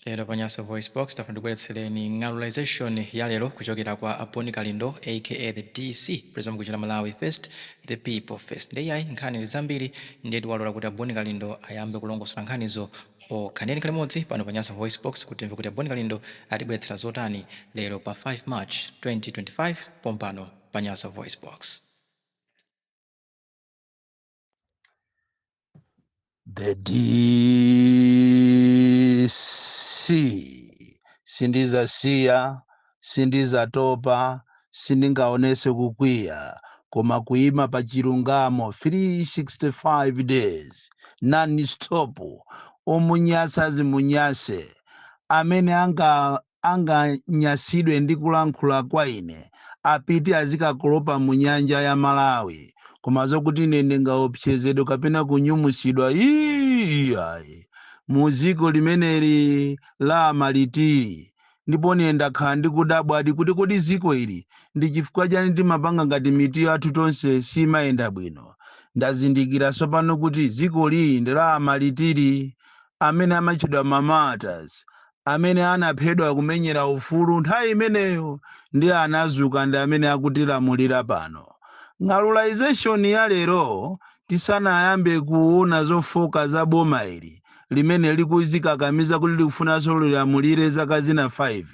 Lero Panyaso Voice Box tafundikubweretsereni ng'alulization ya lero kuchokera kwa Aponi Kalindo aka the DC president kuchita Malawi first the people first. Ndeyayi nkhani zambiri ndiye tiwalola kuti Aponi Kalindo ayambe kulongosola nkhanizo okhaneni kalimodzi pano Panyaso Voice Box kuti timve kuti Aponi Kalindo atibweretsera zotani lero pa 5 March 2025 pompano Panyaso Voice Box. The DC sindizasiya, sindizatopa, sindingaonese kukwiya, koma kuima pa chilungamo 365 days non-stop. Omunyasa zimunyase, amene anganyasidwe ndi kulankhula kwa ine apite azikakolopa mu nyanja ya Malawi. Koma zokuti ine ndingaopsezedwe kapena kunyumusidwa iyayi muziko limeneli la maliti ndipo ndakhala ndikudabwa kuti kodi ziko ili ndi chifukwa chani timapanga ngati miti yathu tonse simayenda bwino. Ndazindikira tsopano kuti ziko li ndi la malitiri amene amachedwa mamatas, amene anaphedwa kumenyera ufulu nthawi imeneyo ndi anazuka ndi amene akutilamulira pano. Ng'alulization ya lero tisanayambe kuona zofoka za boma ili limene likuzikakamiza kuti likufunanso lilamulire zaka zina 5.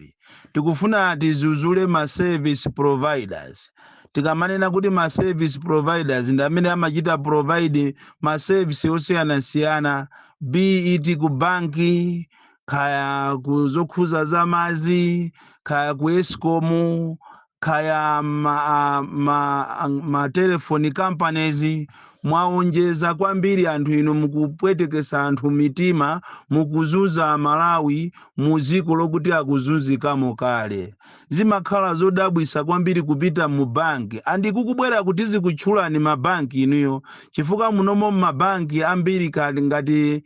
Tikufuna tizuzule ma service providers. Tikamanena kuti ma service providers ndi amene amachita provide ma service osiyanasiyana, be it ku banki, kaya kuzokhuza za mazi, kaya ku Eskom, kaya ma telephone companies. Mwaonjeza kwambiri anthu ino mukupwetekesa anthu mitima mukuzuza Malawi muziko lokuti akuzuzikamo kale. Zimakhala zodabwisa kwambiri kupita mu banki andikukubwera kuti zikutchulani mabanki inuyo chifukwa munomo mabanki ambiri kali ngati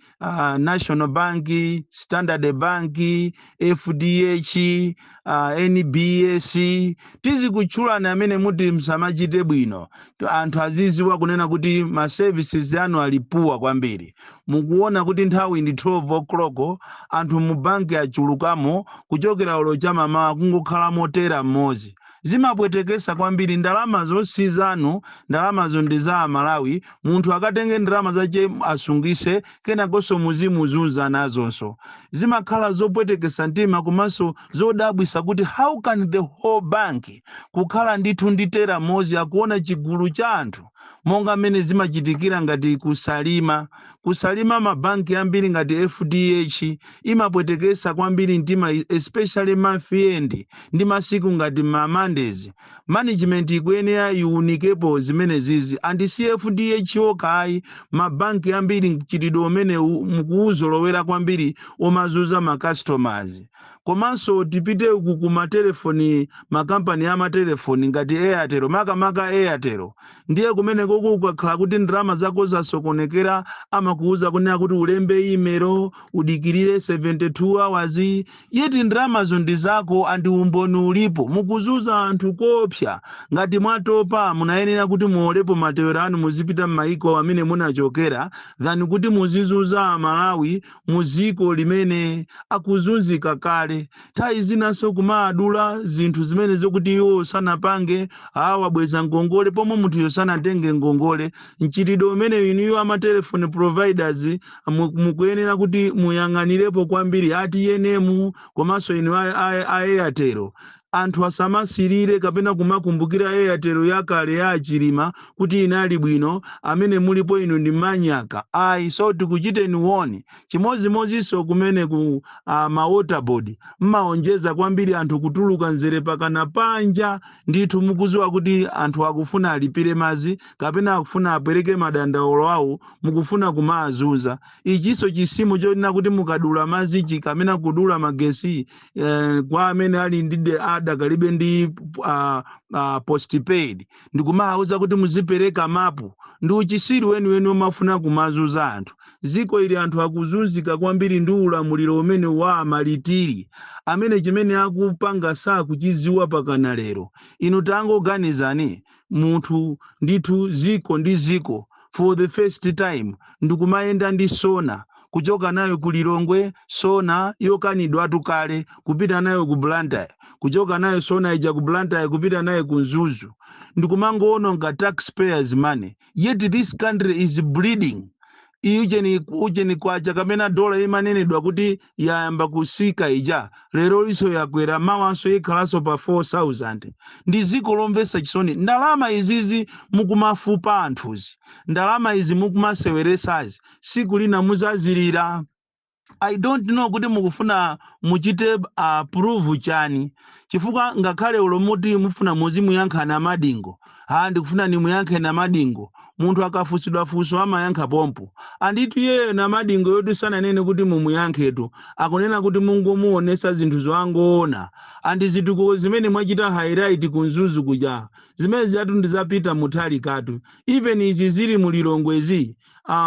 National Bank, Standard Bank, FDH, NBS tizikutchulani amene muti msamachite bwino. Anthu aziziwa kunena kuti ma services anu alipuwa kwambiri. Mukuona kuti nthawi ndi 12 o'clock anthu mu banki achulukamo kuchokera olo chamama kungokhala motera mmozi. Zimapwetekesa kwambiri ndalama zosizanu, ndalama ndi za Malawi, munthu akatenge ndalama zache asungise kenakonso muzimuzuza nazonso. Zimakhala zopwetekesa mtima komanso zodabwisa kuti how can the whole bank kukhala ndithu nditera mmozi akuona chigulu cha anthu monga mene zimachitikira ngati kusalima mabanki ambiri ngati FDH imapwetekesa kwambiri mtima, especially month-end ndi masiku ngati Mondays. Management ikuyenera iunikepo zimene zizi andi FDH okayi mabanki ambiri mchitidwe umene mukuuzolowera kwambiri omazuza ma customers. Komanso tipite uku kumatelefoni, makampani ya matelefoni ngati Airtel, makamaka Airtel ndiye kumene kukakhala kuti ndalama zako zasokonekera amakuuza kunena kuti ulembe email udikirire 72 hours yeti ndalama ndi zako andi umboni ulipo. Mukuzuza anthu kopsa ngati mwatopa munayenera kuti muolepo matewero anu muzipita m'maiko amene munachokera than kuti muzizuza Malawi muziko limene akuzunzika kale. Nthawi zinanso kumadula zinthu zimene zokuti iwo sanapange wabweza ngongole pomwe munthu yosanatenge ngongole. Mchitidwe umene inuyo ama telephone providers mukuyenera kuti muyang'anirepo kwambiri ati yenemu komanso inu Airtel. Anthu asamasirire kapena kumakumbukira Airtel yakale ya achilima kuti inali bwino amene mulipo inu ndi manyaka. So tikuchiteni woni chimozimozinso kumene ku ma waterboard mmaonjeza kwambiri anthu kutuluka nzere pakana panja ndithu mukuziwa kuti anthu akufuna alipire mazi kapena akufuna apereke madandaulo awo mukufuna kumazuza. Ichiso chisimo chonena kuti mukadula mazi kamena kudula magesi kwa amene ali ndide adakalibe ndi postpaid ndikumauza kuti muzipereka mapu ndi uchisiri wenu omafuna kumazuza anthu. Ziko ili anthu akuzunzika kwambiri ndi ulamuliro umene wa malitiri amene chimene akupanga sakuchiziwa pakana lero. Inu tangoganizani munthu ndithu ziko ndi ziko for the first time ndikumayenda ndi sona kuchoka nayo ku Lilongwe sona yokanidwa tukale kupita nayo ku Blantyre, kuchoka nayo sona ija ku Blantyre kupita nayo ku Nzuzu. Ndikumangoononga taxpayers money, yet this country is bleeding. Ujeni kwacha kamena dola imanenedwa kuti yayamba kusika ija lero liso yakwera mawanso ikhalaso pa 4,000. Ndi ziko lomvesa chisoni. Ndalama izizi mukumafupa anthuzi, ndalama izi mukumaseweresazi, siku lina muzazilira. I don't know kuti mukufuna muchite approve chani, chifukwa ngakhale ulomuti mufuna muzimuyankha na madingo, ndikufuna ni muyankhe na madingo, munthu akafusidwa fuso amayankha pompo. Anditu yeyo na madingo yotu sana nene kuti mumuyankhetu akunena kuti Mungu muonesa zinthu zoangoona. Andi zituko zimene mwachita highlight ku Nzuzu kuja zimene zatu ndizapita mutali katu. Even izi zili mu Lilongwezi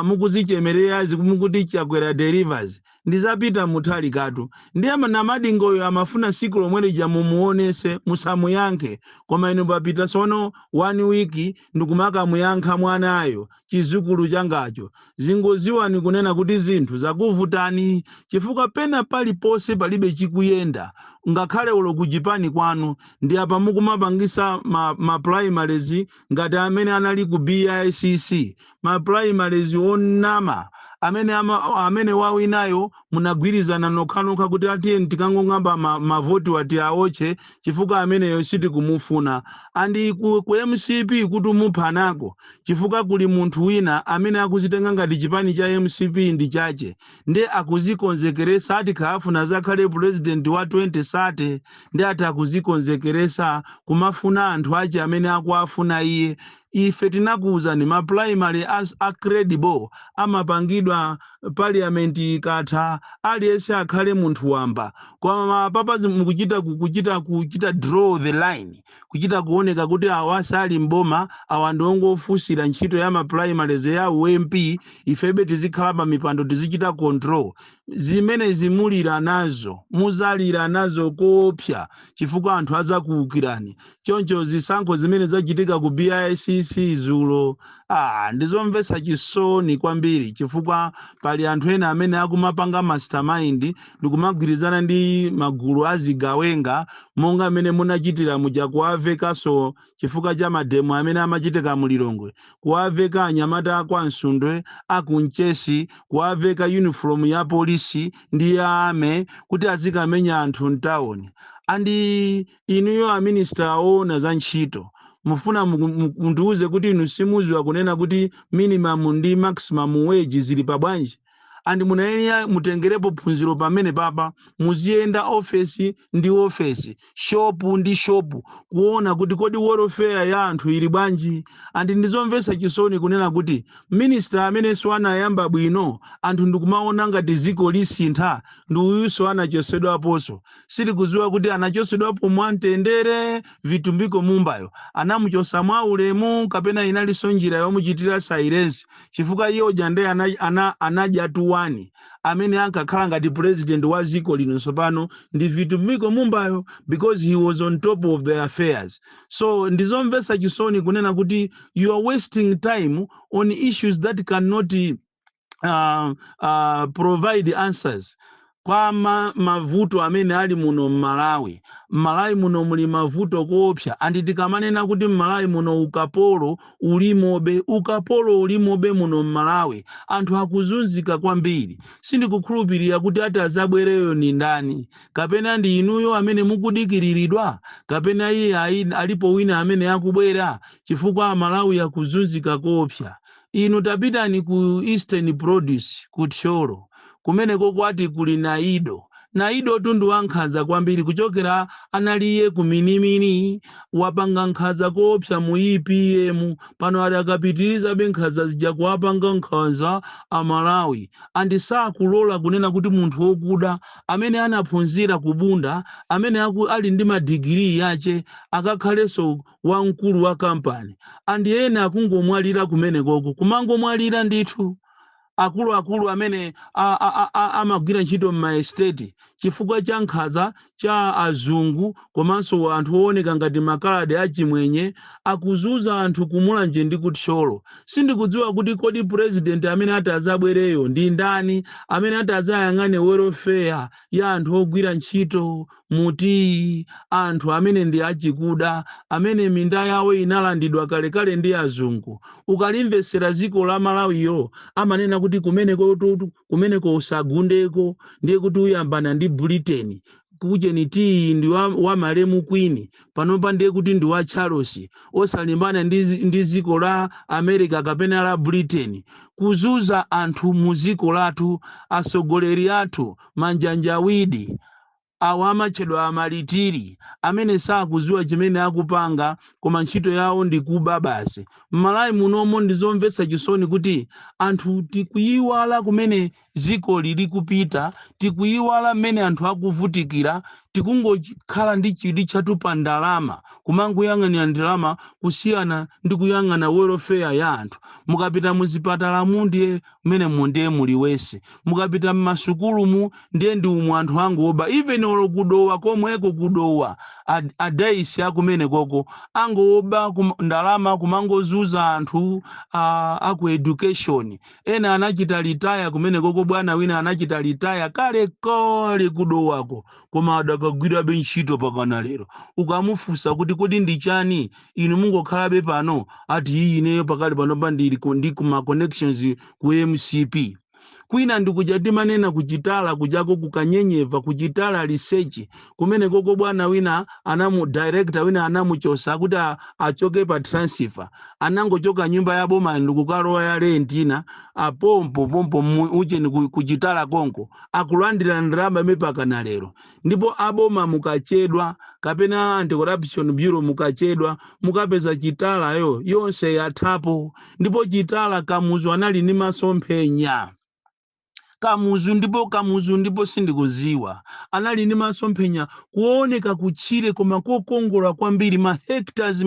mukuzichemerera mukuti chakwera delivers ndizapita mutali katu. Ndiye na madingo yo amafuna siku lomwe lija mumuonese musamuyankhe, koma ino papita sono 1 week ndikumaka muyankha mwanayo chizukulu changacho. Zingoziwa ni kunena kuti zinthu zakuvutani, chifukwa pena pali pose palibe chikuyenda. Ngakhale ulo kujipani kwanu ndi apa mukumapangisa ma primaries ngati amene anali ku BICC, ma primaries onama amene wawinayo munagwirizana nokhanuka kuti atiye tikangong'amba mavoti wati aoche chifukwa ameneyo siti kumufuna. Andi ku MCP kuti muphanako chifukwa kuli munthu wina amene akuzitenga ngati chipani cha MCP ndi chache, ndi akuzikonzekeresa ati khafuna zakhale president wa 2030, ndi ati akuzikonzekeresa kumafuna anthu ache amene akuafuna iye. Ife tinakuwuzani ma primary as credible amapangidwa parliament ikatha aliyense akhale munthu wamba, koma papa kuchita draw the line, kuchita kuoneka kuti awasali mboma awandongofusira ntchito ya ma primaries ya UMP. Ifebe tizikhala pa mipando tizichita control zimene zimulira nazo, muzalira nazo kopya chifukwa anthu azakuukirani. Choncho zisankho zimene zachitika ku BICC zulo ndizomvesa chisoni kwambiri, chifukwa pali anthu ena amene akumapanga mastermind ndikumagwirizana ndi magulu azigawenga monga amene munachitira muja kuavekaso chifukwa cha mademo amene amachitika mu Lilongwe, kuaveka anyamata kwa Nsundwe akunchesi, kuaveka uniform ya polisi ndi ya ame kuti azikamenya anthu mtawoni. Andi inuyo a minister aona za ntchito mufuna mundiuze kuti inu simuziwa kunena kuti minimum ndi maximum wage zili pabwanji. Andi munayenera mutengerepo phunziro pamene papa muziyenda ofesi ndi ofesi, shopu ndi shopu, kuona kuti kodi welfare ya anthu ili bwanji. Andi ndizomvesa chisoni kunena kuti minister amene so anayamba bwino anthu ndikumaona ngati ziko lisintha ndi uyuso anachosedwaponso. Sili kuziwa kuti anachosedwapo mwamtendere vitumbiko mumbayo, anamuchosa mwa ulemu kapena inalinso njira yomuchitira silence chifukwa iyo jande anajatu wani amene ankakhala ngati president wa ziko lino sopano ndi vitumbiko mumbayo because he was on top of the affairs. So ndizomvesa chisoni kunena kuti you are wasting time on issues that cannot provide answers kwa mavuto amene ali muno Malawi. Malawi muno muli mavuto kopsa, andi tikamanena kuti Malawi muno ukapolo ulimobe muno Malawi, anthu akuzunzika kwambiri. Sindikukhulupirira kuti ati azabwereyo ni ndani, kapena ndi inuyo amene mukudikiriridwa, kapena iye alipo wina amene akubwera, chifukwa Malawi akuzunzika kopsa. Inu tapitani ku Eastern Produce ku Tcholo, kumene kokwati kuli Naido tundu wankhaza kwambiri kuchokera analiye kuminimini wapanga nkhaza kopsa mu EPM, pano ali akapitiriza benkhaza zija kuwapanga nkhaza Malawi. Andi sakulola kunena kuti munthu wokuda amene anaphunzira kubunda, amene ali ndi madigiri yache akakhaleso wamkulu wa kampani, andi ena akungomwalira kumene koko, kumangomwalira ndithu. akuluakulu amene amagwira ntchito m'maestate chifukwa cha nkhanza cha azungu komanso anthu ooneka ngati makaladi achimwenye akuzunza anthu kumulanje ndi kuthyolo. Sindikudziwa kuti kodi president amene ati azabwereyo ndi ndani, amene ati azayang'ane welfare ya anthu ogwira ntchito muti anthu amene ndi achikuda, amene minda yawo inalandidwa kalekale ndi azungu. Ukalimvesera dziko la Malawiyo amanena kuti kumeneko usagundeko ndiye kuti uyambana ndi Britain. Kujeni ti ndi wa malemu Queen, panopa ndiye kuti ndi wa Charles, osalimbana ndi dziko la America kapena la Britain. Kuzuza anthu mu dziko lathu, asogoleri athu manjanjawidi awo amatchedwa amalitiri amene sakuziwa chimene akupanga koma ntchito yawo ndi kuba basi. M'Malawi munomo ndizomvetsa chisoni kuti anthu tikuyiwala kumene dziko lili kupita, tikuyiwala mmene anthu akuvutikira, tikungokhala ndi chidi chathu pa ndalama, kumangoyang'anira ndalama kusiyana ndi kuyang'ana welfare ya anthu. Mukapita muzipatalamu ndiye mmene mundiye muli wese, mukapita mmasukulumu ndiye ndi umwe anthu angoba. Even olo kudowa komweko kudowa adaisi akumene koko angoba ndalama kumangozuza anthu aku education. Ena anachita retire kumene koko, bwana wina anachita retire kale kale kudowako koma adakagwirabe ntchito pakana lero. Ukamufunsa kuti kodi ndi chani inu mungokhalabe pano, ati iyi ineyo pakali panopa ndi kuma connections ku MCP. Kwina ndikuja manena kuchitala kujako kukanyenyeva kuchitala research kumene koko bwana wina director wina anamuchosa kuti achoke pa transfer, anangochoka nyumba ya boma ndikukalowa ya rentina pompo ucheni kuchitala konko akulandira ndalama mipaka na lero. Ndipo aboma mukachedwa kapena anti-corruption bureau mukachedwa mukapeza chitala yonse yathapo. Ndipo chitala Kamuzu anali ni masomphenya. Kamuzu ndipo sindikuziwa anali ni masomphenya kuoneka kuchire koma kokongola kwambiri, ma hectares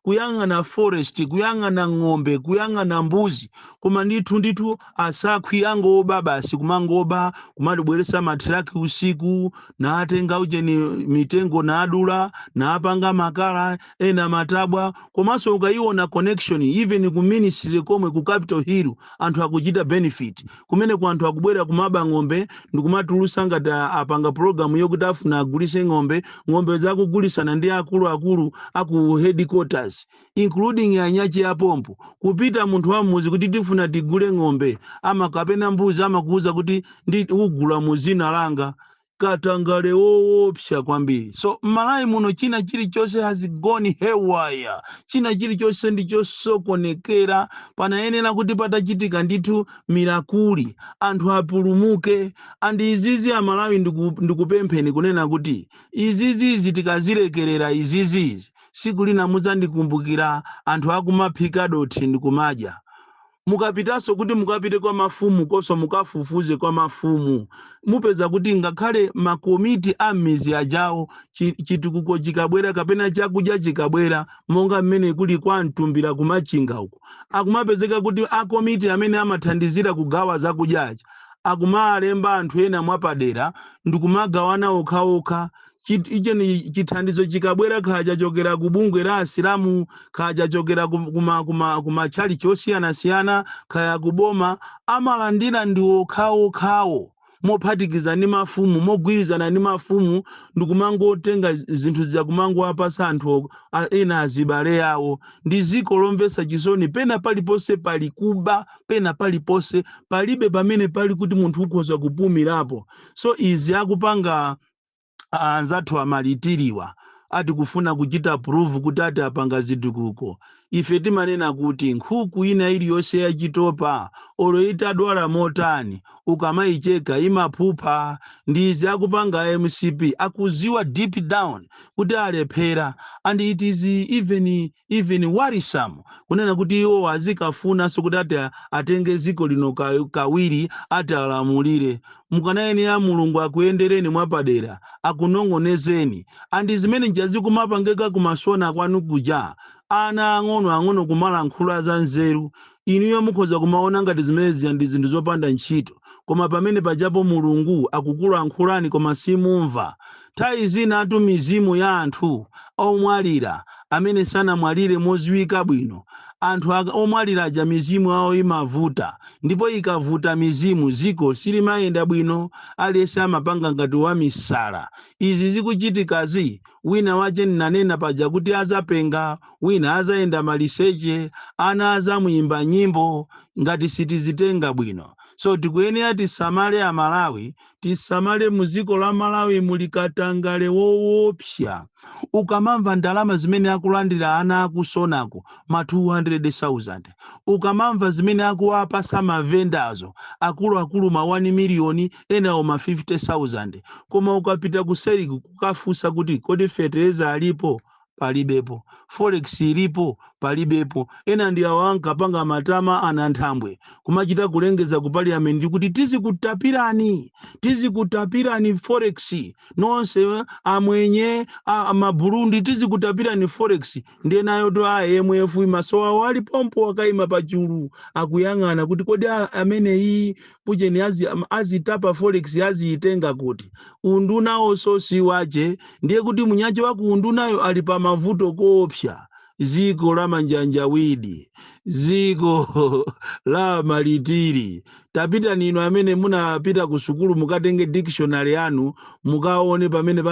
kuyang'ana forest, kuyang'ana ng'ombe, kuyang'ana mbuzi, koma ndithu asakhwi angoba basi kumangoba kumadibweresa matraki usiku na atenga ujeni mitengo na adula na apanga makala ena matabwa. Komanso ukaiona connection even ku ministry komwe ku Capitol Hill anthu akuchita benefit kumene kwa anthu akubwera kumaba ng'ombe ndikumatulusa ngati apanga program yokuti afuna agulise ng'ombe zakugulisana ndi akulu aku headquarters including anyachi ya pompo. Kupita munthu wa muzi kuti tifuna tigule ng'ombe ama kapena mbuzi amakuuza kuti ndi ugula muzina langa, katangale woopsa kwambiri. So Malawi muno china chilichonse has gone haywire, china chilichonse ndichosokonekera. Panayenera kuti patachitika ndithu mirakuli anthu apulumuke. Andi izizi a Malawi ndikupempheni kunena kuti izizi tikazilekerera izizi siku lina muzandikumbukira anthu akumaphika dothi ndikumadya. Mukapitaso kuti mukapite kwa mafumu koso mukafufuze kwa mafumu, mupeza kuti ngakhale makomiti amizi ajawo chitukuko chikabwera kapena chakudya chikabwera monga mmene kuli kwa Mtumbira kumachinga uko, akumapezeka kuti akomiti amene amathandizira kugawa zakudyachi akumalemba anthu ena mwapadera ndikumagawana okhaokha. Icheni chithandizo chikabwera khaja chokera kubungwe la Asilamu, khaja chokera kuma chali chosiyana khaya kuboma, amalandira ndi okhawo mophatikiza ni mafumu, mogwirizana ni mafumu ndikumangotenga zinthu za kumangowapasa anthu ena azibale yawo. Ndi dziko lomvetsa chisoni, pena palipose pali kuba, pena palipose palibe pamene pali kuti munthu ukhoza kupumirapo. So izi akupanga anzathu amalitiriwa ati kufuna kuchita prove kuti ati apanga zitukuko. Ife timanena kuti nkhuku ina iliyonse yachitopa olo itadwala motani ukamayicheka imaphupha. Ndizi akupanga MCP akuziwa deep down kuti alephera, and it is even worrisome kunena kuti iwo azikafuna so kuti ati atenge ziko lino kawiri ati alamulire. Mukanayenera Mulungu akuyendereni mwapadera akunong'onezeni, and zimene njazikumapangeka kumasona kwanu kuja ana ang'ono kumalankhula za nzeru inuyo mukhoza kumaona ngati zimenezi ndi zinthu zopanda ntchito, koma pamene pajapo Mulungu akukulankhulani koma simumva. Nthawi zina atu mizimu ya anthu omwalira amene sanamwalire moziwika bwino, anthu omwalira aja mizimu awo imavuta, ndipo ikavuta mizimu ziko silimayenda bwino, aliyense amapanga ngati wamisala. Izi zikuchitikazi wina wache nanena paja kuti azapenga, wina azayenda maliseche, ana azamuyimba nyimbo ngati sitizitenga bwino. So tikuyenera tisamale Amalawi, tisamale muziko la Malawi mulikatangale woopsa. Ukamamva ndalama zimene akulandira ana akusonako ma 200,000, ukamamva zimene akuwapasa mavendazo akuluakulu ma 1 miliyoni enawo ma 50,000, koma ukapita kuseriku kukafusa kuti kodi fertilizer alipo, palibepo, forex ilipo, palibepo. Ena ndi awo ankapanga matama ananthambwe kumachita kulengeza ku parliament kuti tizikutapirani forex nonse amwenye amaburundi tizikutapirani forex. Ndiye nayo to IMF maso awo alipompo wakaima pachulu akuyang'ana kuti kodi amene iyi pujeni azitapa forex aziitenga kuti unduna oso si wache. Ndiye kuti munyache waku undunayo ali pa mavuto koopsa. Ziko la manjanjawidi, ziko la malitiri. Tapita nino amene munapita kusukulu mukatenge dictionary yanu mukaone pamene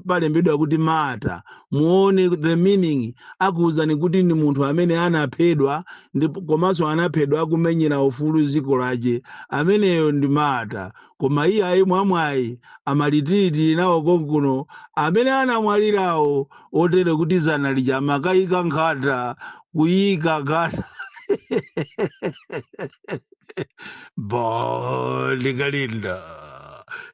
palembedwa kuti mata, muone the meaning. Akuwuzani kuti ni munthu amene anaphedwa ndipo komanso anaphedwa akumenyera ufulu ziko lache, ameneyo ndi mata. Koma iye ayi mwamwayi amalitiri nawo konkuno amene anamwalirawo otere kuti zana lija makayika nkhata kuyika gata Likalinda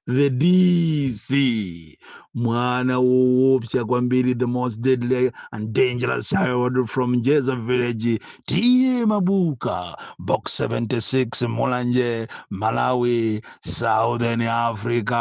the DC mwana woopsa kwambiri, the most deadly and dangerous child from Jeza village, T.A. Mabuka, box 76, Mulanje, Malawi, Southern Africa.